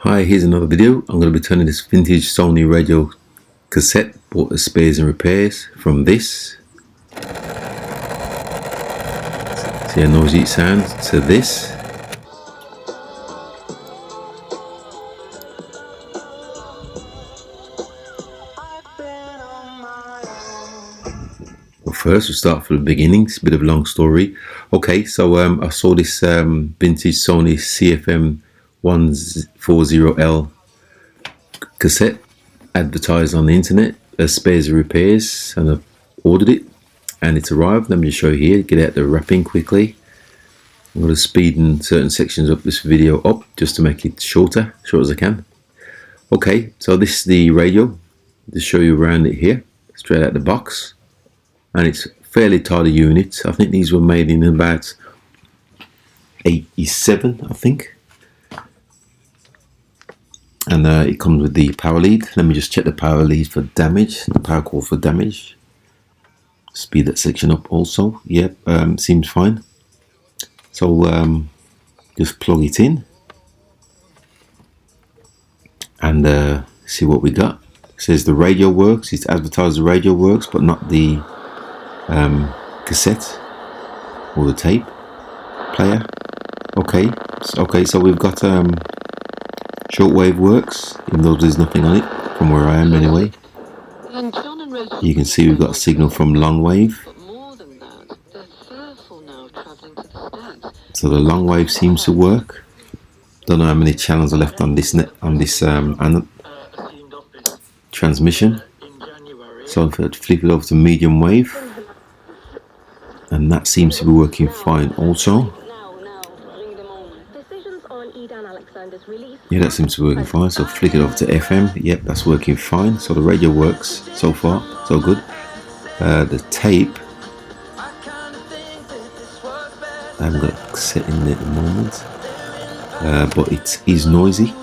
Hi, here's another video. I'm going to be turning this vintage Sony radio cassette, bought as spares and repairs, from this. See how noisy it sounds, to this. Well, first we'll start from the beginning. It's a bit of a long story. Okay, so I saw this vintage Sony CFM-140L cassette advertised on the internet as spares and repairs, and I ordered it and it's arrived. Let me just show you here. Get out the wrapping quickly. I'm going to speeden certain sections of this video up just to make it short as I can. Okay, so this is the radio. Just show you around it here, straight out the box, and it's fairly tidy unit. I think these were made in about 87, I think. And it comes with the power lead. Let me just check the power lead for damage, the power cord for damage. Speed that section up also. Yep, seems fine. So just plug it in and see what we got. It says the radio works. It's advertised the radio works, but not the cassette or the tape player. Okay, so we've got shortwave works, even though there's nothing on it from where I am anyway. You can see we've got a signal from long wave. So the long wave seems to work. Don't know how many channels are left on this transmission. So if I flip it over to medium wave, and that seems to be working fine also. Yeah, that seems to be working fine. So flick it over to FM. Yep, that's working fine. So the radio works so far, so good. The tape, I haven't got it set in there at the moment, but it is noisy.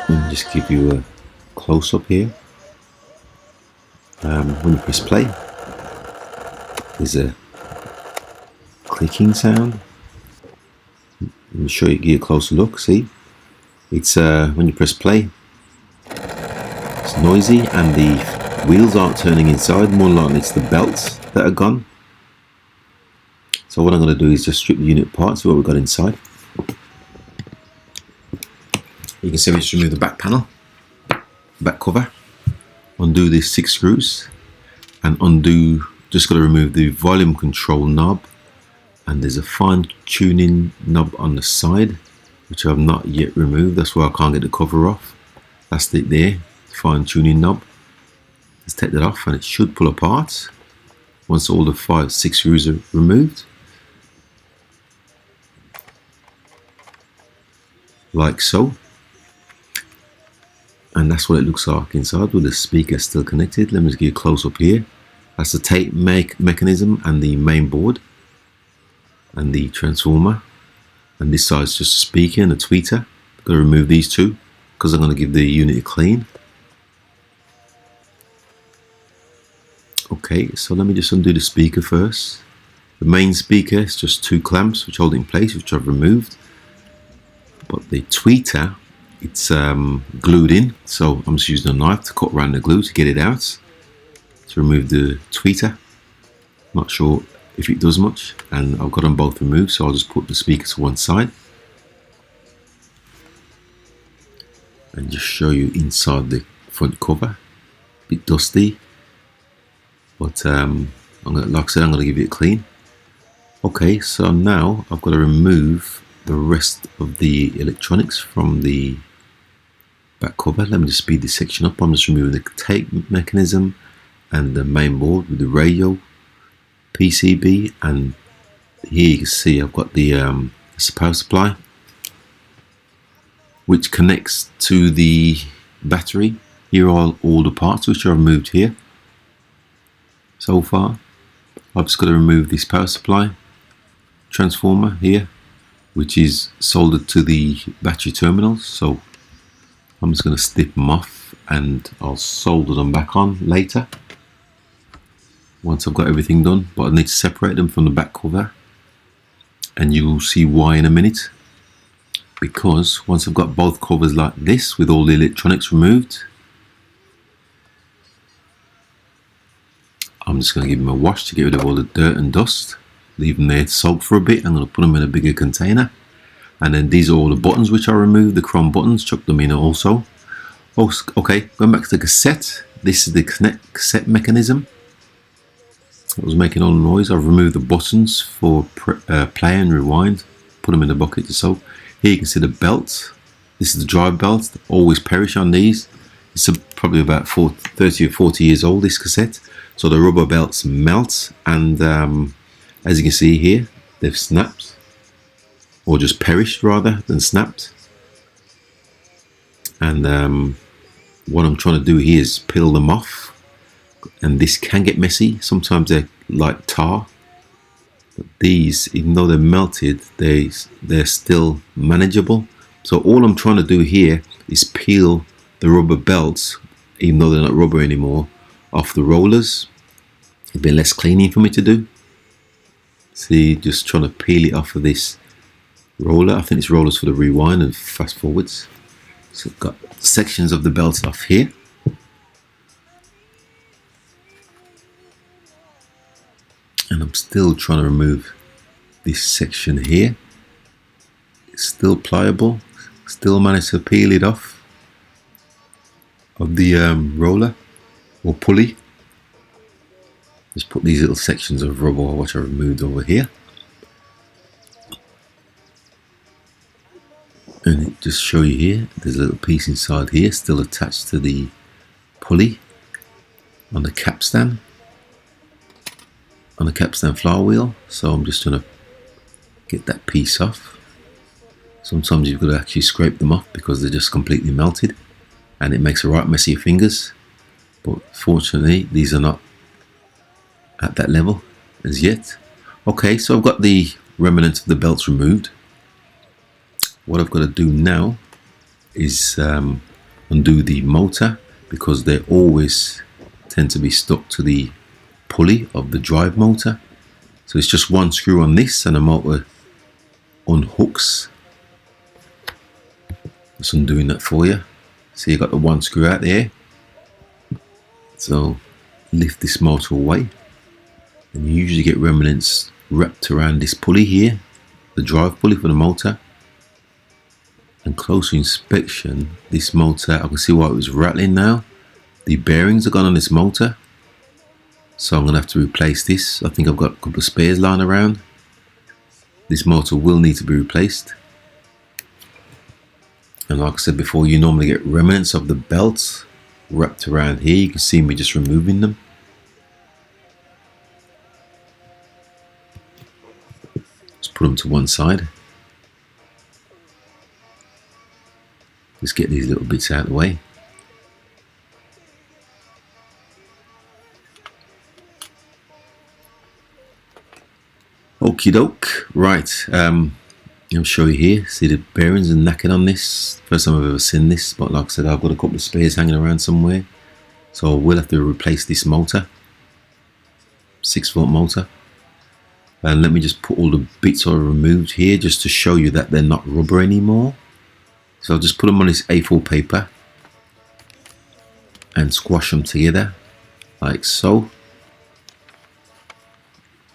Let me just give you a close up here. When you press play, there's a clicking sound. Let me show you, give you a closer look. See, it's when you press play, it's noisy, and the wheels aren't turning inside. More likely it's the belts that are gone. So what I'm going to do is just strip the unit apart, see what we've got inside. You can see we just remove the back panel, back cover, undo these 6 screws, and just got to remove the volume control knob, and there's a fine tuning knob on the side which I've not yet removed. That's why I can't get the cover off. That's it there, fine tuning knob. Let's take that off and it should pull apart once all the 5-6 screws are removed, like so. And that's what it looks like inside with the speaker still connected. Let me just give you a close up here. That's the tape mechanism and the main board and the transformer. And this side's just a speaker and a tweeter. I've got to remove these two because I'm going to give the unit a clean. Okay, so let me just undo the speaker first. The main speaker is just 2 clamps which hold it in place, which I've removed. But the tweeter, it's glued in, so I'm just using a knife to cut around the glue to get it out, to remove the tweeter. Not sure if it does much, and I've got them both removed, so I'll just put the speaker to one side and just show you inside the front cover. A bit dusty, but like I said, I'm going to give it a clean. Okay, so now I've got to remove the rest of the electronics from the back cover. Let me just speed this section up. I'm just removing the tape mechanism and the main board with the radio PCB, and here you can see I've got the power supply which connects to the battery. Here are all the parts which I've removed here so far. I've just got to remove this power supply transformer here, which is soldered to the battery terminals. So I'm just going to snip them off and I'll solder them back on later once I've got everything done, but I need to separate them from the back cover. and you'll see why in a minute. Because once I've got both covers like this with all the electronics removed, I'm just going to give them a wash to get rid of all the dirt and dust. Leave them there to soak for a bit. I'm going to put them in a bigger container. And then these are all the buttons which I removed, the chrome buttons, chuck them in also. Okay, going back to the cassette. This is the cassette mechanism. It was making all the noise. I've removed the buttons for play and rewind. Put them in the bucket to soak. Here you can see the belt. This is the drive belt. They always perish on these. It's probably about 30 or 40 years old, this cassette. So the rubber belts melt, and as you can see here, they've snapped, or just perished rather than snapped. And what I'm trying to do here is peel them off, and this can get messy. Sometimes they're like tar, but these, even though they're melted, they're still manageable. So all I'm trying to do here is peel the rubber belts, even though they're not rubber anymore, off the rollers. A bit less cleaning for me to do. See, just trying to peel it off of this roller. I think it's rollers for the rewind and fast forwards. So I've got sections of the belts off here. And I'm still trying to remove this section here. It's still pliable. Still managed to peel it off of the roller or pulley. Just put these little sections of rubber which I removed over here, and it just show you here, there's a little piece inside here still attached to the pulley on the capstan flywheel. So I'm just going to get that piece off. Sometimes you've got to actually scrape them off because they're just completely melted, and it makes a right mess of your fingers. But fortunately these are not at that level as yet. Okay, so I've got the remnants of the belts removed. What I've got to do now is undo the motor, because they always tend to be stuck to the pulley of the drive motor. So it's just one screw on this and the motor unhooks. Just undoing that for you. See, you got the one screw out there. So lift this motor away, and you usually get remnants wrapped around this pulley here, the drive pulley for the motor. And closer inspection, this motor, I can see why it was rattling now. The bearings are gone on this motor, so I'm going to have to replace this. I think I've got a couple of spares lying around. This motor will need to be replaced. And like I said before, you normally get remnants of the belts wrapped around here. You can see me just removing them. Put them to one side. Just get these little bits out of the way. Okie doke. Right, I'll show you here. See the bearings and knackered on this. First time I've ever seen this, but like I said, I've got a couple of spares hanging around somewhere, so we'll have to replace this motor, 6-volt motor. And let me just put all the bits I removed here just to show you that they're not rubber anymore. So I'll just put them on this A4 paper and squash them together like so.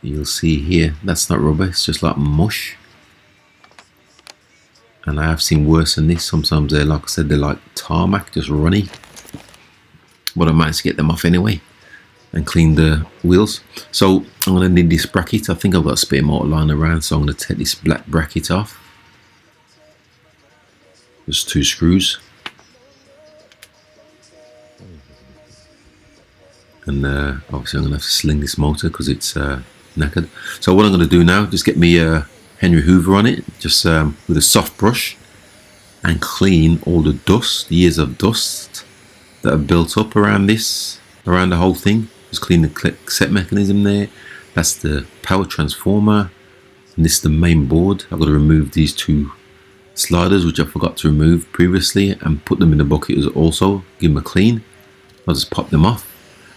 You'll see here, that's not rubber, it's just like mush. And I have seen worse than this. Sometimes they're, like I said, they're like tarmac, just runny. But I managed to get them off anyway and clean the wheels. So I'm going to need this bracket. I think I've got a spare motor lying around, so I'm going to take this black bracket off. Just 2 screws. And obviously I'm going to have to sling this motor because it's knackered. So what I'm going to do now, just get me Henry Hoover on it, just with a soft brush, and clean all the dust, the years of dust that have built up around this, around the whole thing. Just clean the cassette mechanism there. That's the power transformer, and this is the main board. I've got to remove these 2 sliders which I forgot to remove previously, and put them in the bucket also, give them a clean. I'll just pop them off,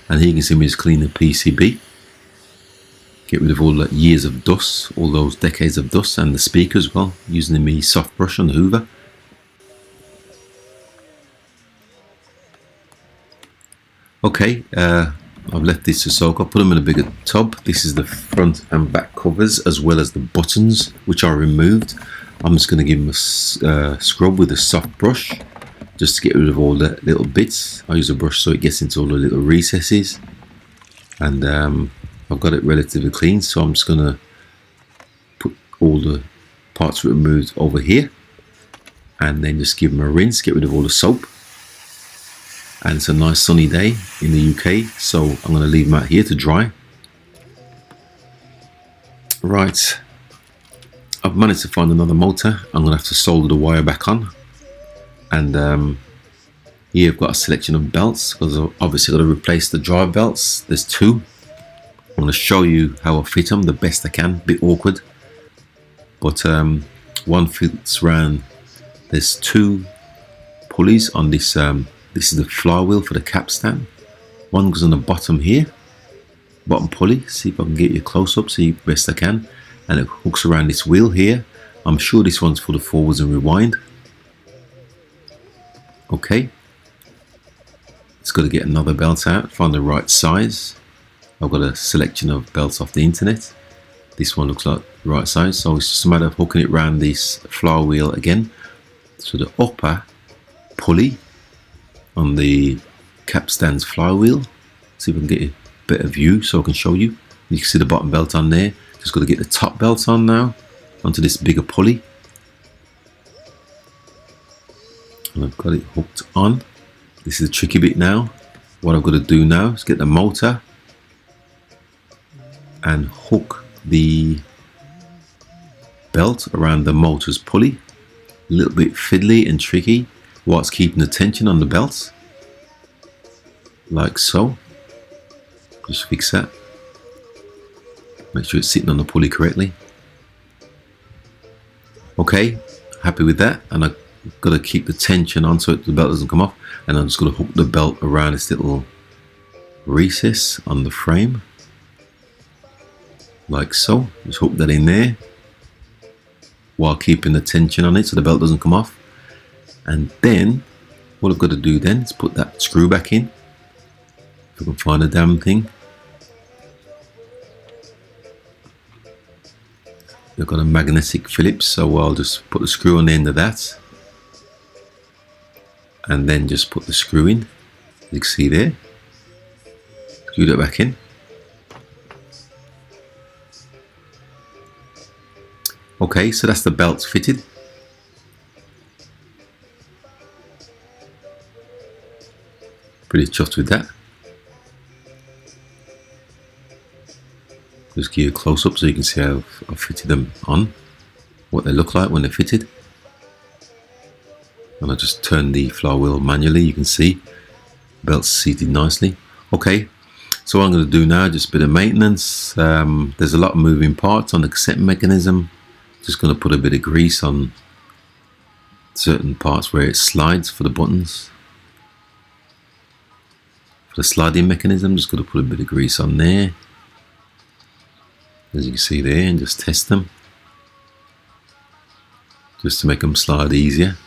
and here you can see me just clean the PCB. Get rid of all the years of dust, all those decades of dust, and the speaker as well, using the soft brush on the hoover. Okay, I've left this to soak. I'll put them in a bigger tub. This is the front and back covers as well as the buttons, which are removed. I'm just going to give them a scrub with a soft brush just to get rid of all the little bits. I use a brush so it gets into all the little recesses, and I've got it relatively clean, so I'm just going to put all the parts removed over here and then just give them a rinse, get rid of all the soap. And it's a nice sunny day in the UK, so I'm going to leave them out here to dry. Right, I've managed to find another motor. I'm going to have to solder the wire back on. And here I've got a selection of belts, because I've obviously got to replace the drive belts. There's two. I'm going to show you how I fit them the best I can. Bit awkward, but one fits around. There's two pulleys on this. This is the flywheel for the capstan. One goes on the bottom here, bottom pulley. See if I can get you close up, see best I can. And it hooks around this wheel here. I'm sure this one's for the forwards and rewind. Okay. It's got to get another belt out, find the right size. I've got a selection of belts off the internet. This one looks like the right size, so it's just a matter of hooking it around this flywheel again. So the upper pulley on the capstan's flywheel. See if I can get a better view so I can show you. You can see the bottom belt on there. Just got to get the top belt on now onto this bigger pulley. And I've got it hooked on. This is the tricky bit now. What I've got to do now is get the motor and hook the belt around the motor's pulley. A little bit fiddly and tricky whilst keeping the tension on the belts, like so. Just fix that. Make sure it's sitting on the pulley correctly. Okay, happy with that. And I've got to keep the tension on so the belt doesn't come off. And I'm just going to hook the belt around this little recess on the frame, like so. Just hook that in there while keeping the tension on it so the belt doesn't come off. And then what I've got to do then is put that screw back in. If I can find the damn thing. I've got a magnetic Phillips, so I'll just put the screw on the end of that. And then just put the screw in. You can see there. Screw that back in. Okay, so that's the belt fitted. Pretty chuffed with that. Just give you a close up so you can see how I've fitted them on, what they look like when they're fitted. And I just turn the flywheel manually. You can see belts seated nicely. Okay, so what I'm going to do now, just a bit of maintenance. There's a lot of moving parts on the cassette mechanism. Just going to put a bit of grease on certain parts where it slides for the buttons. For the sliding mechanism, just going to put a bit of grease on there, as you can see there, and just test them, just to make them slide easier.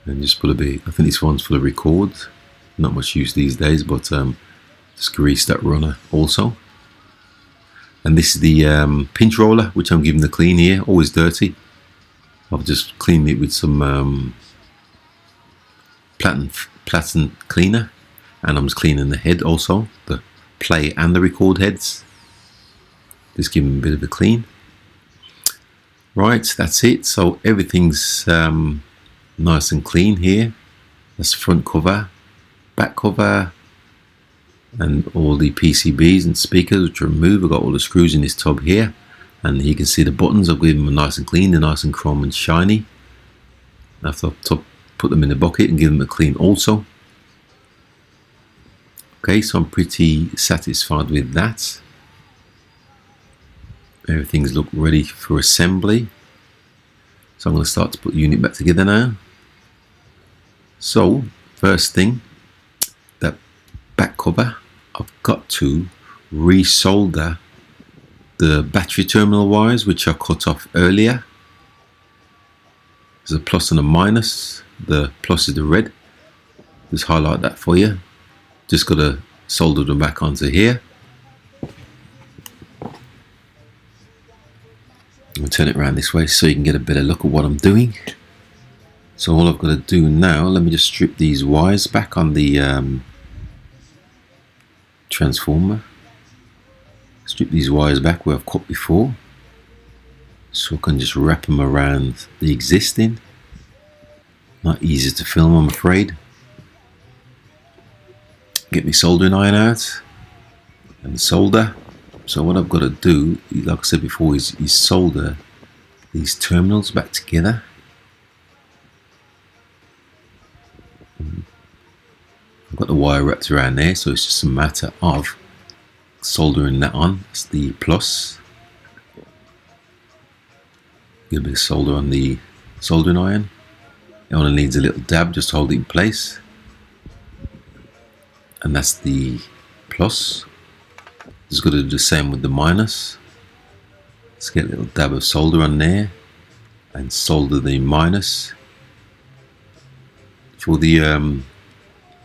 And just put a bit, I think this one's for the record, not much use these days, but just grease that runner also. And this is the pinch roller, which I'm giving the clean here, always dirty. I've just cleaned it with some platinum cleaner, and I'm just cleaning the head also, the play and the record heads. Just give them a bit of a clean. Right, that's it. So everything's nice and clean here. That's the front cover, back cover, and all the PCBs and speakers which are removed. I've got all the screws in this tub here, and you can see the buttons. I've given them nice and clean. They're nice and chrome and shiny. After I've put them in the bucket and give them a clean also. Okay, so I'm pretty satisfied with that. Everything's look ready for assembly. So I'm going to start to put the unit back together now. So first thing, that back cover, I've got to resolder the battery terminal wires which I cut off earlier. There's a plus and a minus. The plus is the red. Just highlight that for you. Just got to solder them back onto here. I'll turn it around this way so you can get a better look at what I'm doing. So all I've got to do now, let me just strip these wires back on the transformer. Strip these wires back where I've cut before, so I can just wrap them around the existing. Not easy to film, I'm afraid. Get my soldering iron out and solder. So what I've got to do, like I said before, is solder these terminals back together. I've got the wire wrapped around there, so it's just a matter of soldering that on. It's the plus. Get a bit of solder on the soldering iron. It only needs a little dab just to hold it in place. And that's the plus. Just got to do the same with the minus. Let's get a little dab of solder on there and solder the minus for the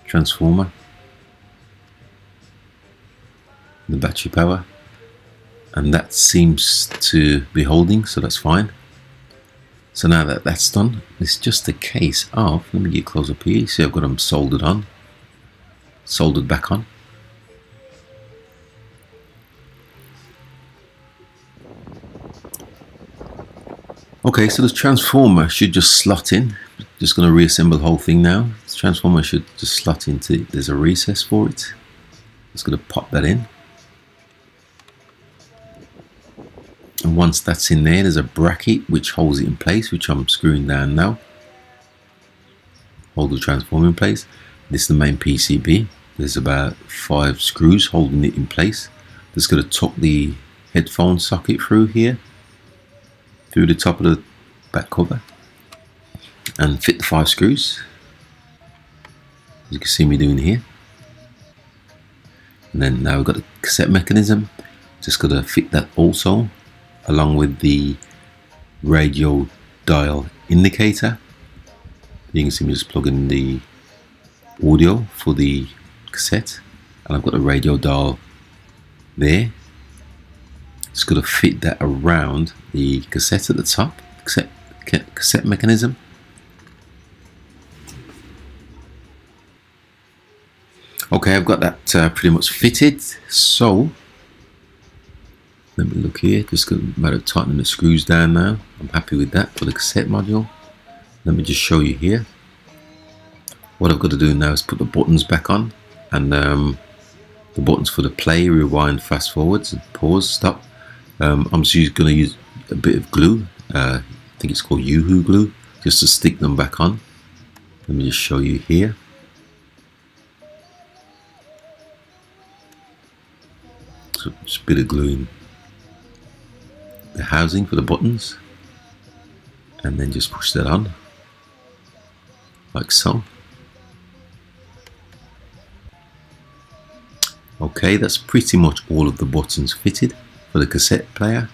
transformer, the battery power, and that seems to be holding, so that's fine. So now that that's done, it's just a case of, let me get close up here. See, I've got them soldered on, soldered back on. Okay, so the transformer should just slot in. Just going to reassemble the whole thing now. This transformer should just slot into, there's a recess for it. Just going to pop that in. And once that's in there, there's a bracket which holds it in place, which I'm screwing down now. Hold the transformer in place. This is the main PCB. There's about 5 screws holding it in place. Just going to tuck the headphone socket through here, through the top of the back cover, and fit the 5 screws, as you can see me doing here. And then now we've got the cassette mechanism. Just got to fit that also, along with the radio dial indicator. You can see me just plugging in the audio for the cassette, and I've got the radio dial there. Just got to fit that around the cassette at the top, cassette mechanism. Okay, I've got that pretty much fitted. So let me look here. Just got a matter of tightening the screws down now. I'm happy with that for the cassette module. Let me just show you here. What I've got to do now is put the buttons back on, and the buttons for the play, rewind, fast forwards, pause, stop. I'm just going to use a bit of glue. I think it's called Yoo-hoo glue, just to stick them back on. Let me just show you here. So just a bit of glue in the housing for the buttons, and then just push that on like so. Okay, that's pretty much all of the buttons fitted for the cassette player.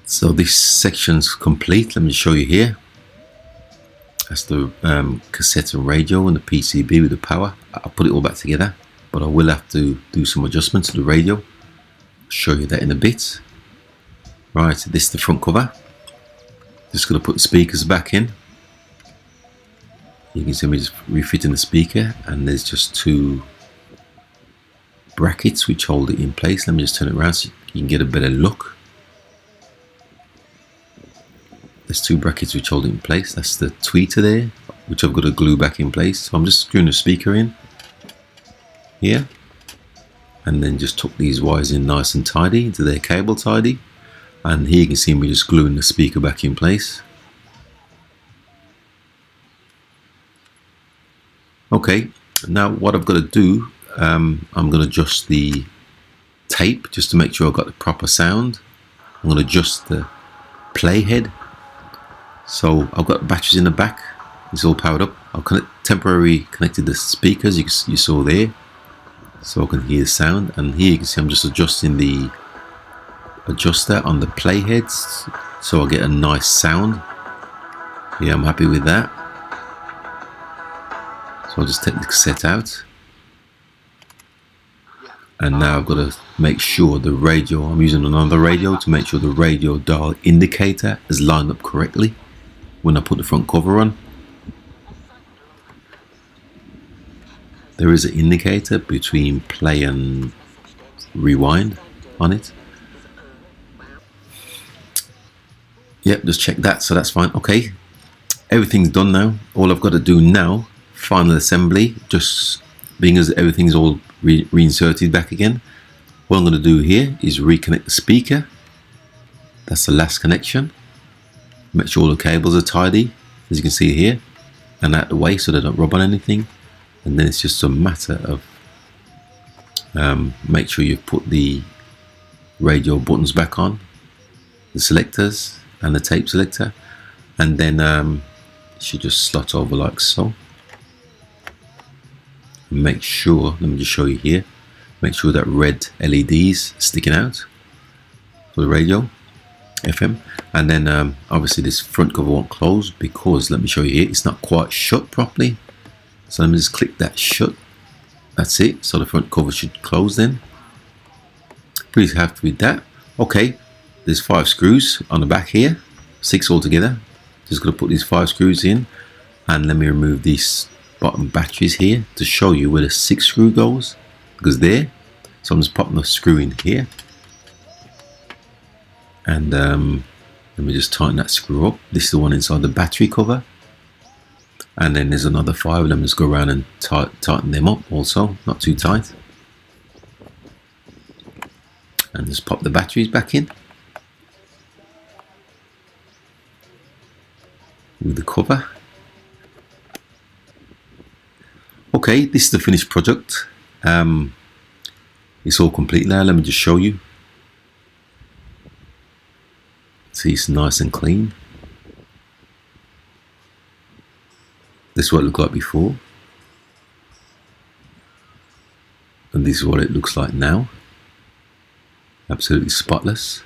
So this section's complete. Let me show you here. That's the cassette and radio and the PCB with the power. I'll put it all back together, but I will have to do some adjustments to the radio. I'll show you that in a bit. Right, this is the front cover. Just going to put the speakers back in. You can see me just refitting the speaker, and there's just 2 brackets which hold it in place. Let me just turn it around so you can get a better look. There's 2 brackets which hold it in place. That's the tweeter there, which I've got to glue back in place. So I'm just screwing the speaker in here, and then just tuck these wires in nice and tidy into their cable tidy. And here you can see me just gluing the speaker back in place. Okay, now what I've got to do, I'm going to adjust the tape just to make sure I've got the proper sound. I'm going to adjust the play head. So I've got batteries in the back. It's all powered up. I've temporarily connected the speakers you saw there, so I can hear the sound. And here you can see I'm just adjusting the adjuster on the playheads, so I get a nice sound. Yeah, I'm happy with that. So I'll just take the cassette out. And now I've got to make sure the radio, I'm using another radio to make sure the radio dial indicator is lined up correctly when I put the front cover on. There is an indicator between play and rewind on it. Yep, just check that, so that's fine. Okay, everything's done now. All I've got to do now, final assembly, just being as everything's all reinserted back again. What I'm going to do here is reconnect the speaker. That's the last connection. Make sure all the cables are tidy, as you can see here, and out the way so they don't rub on anything. And then it's just a matter of make sure you've put the radio buttons back on, the selectors and the tape selector, and then it should just slot over like so. Make sure, let me just show you here, make sure that red LED's sticking out for the radio FM. And then obviously this front cover won't close because, let me show you here, it's not quite shut properly. So let me just click that shut. That's it. So the front cover should close then. Pretty happy with that. Okay, there's 5 screws on the back here, 6 altogether. Just gonna put these 5 screws in, and let me remove these bottom batteries here to show you where the 6th screw goes, because there. So I'm just popping the screw in here, and let me just tighten that screw up. This is the one inside the battery cover. And then there's another 5 of them. Just go around and tighten them up also, not too tight. And just pop the batteries back in with the cover. Okay, this is the finished product. It's all complete now. Let me just show you. See, it's nice and clean. This is what it looked like before, and this is what it looks like now. Absolutely spotless.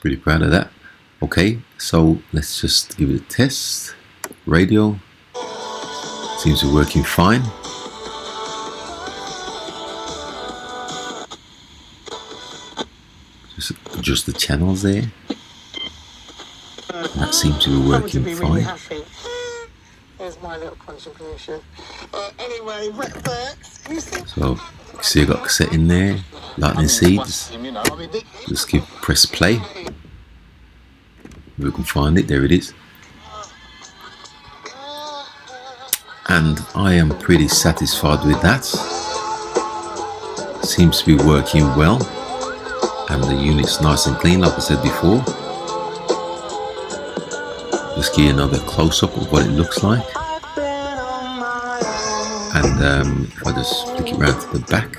Pretty proud of that. Okay, so let's just give it a test. Radio seems to be working fine. Just adjust the channels there. And that seems to be working fine. Here's my little contribution. Anyway, so you can see I got cassette in there, lightning seeds. Just press play. If we can find it, there it is. And I am pretty satisfied with that. Seems to be working well. And the unit's nice and clean, like I said before. Just give you another close-up of what it looks like. And if I just flick it around to the back,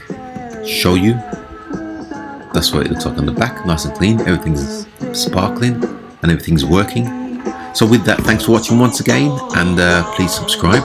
show you, that's what it looks like on the back, nice and clean. Everything's sparkling and everything's working. So with that, thanks for watching once again, and please subscribe.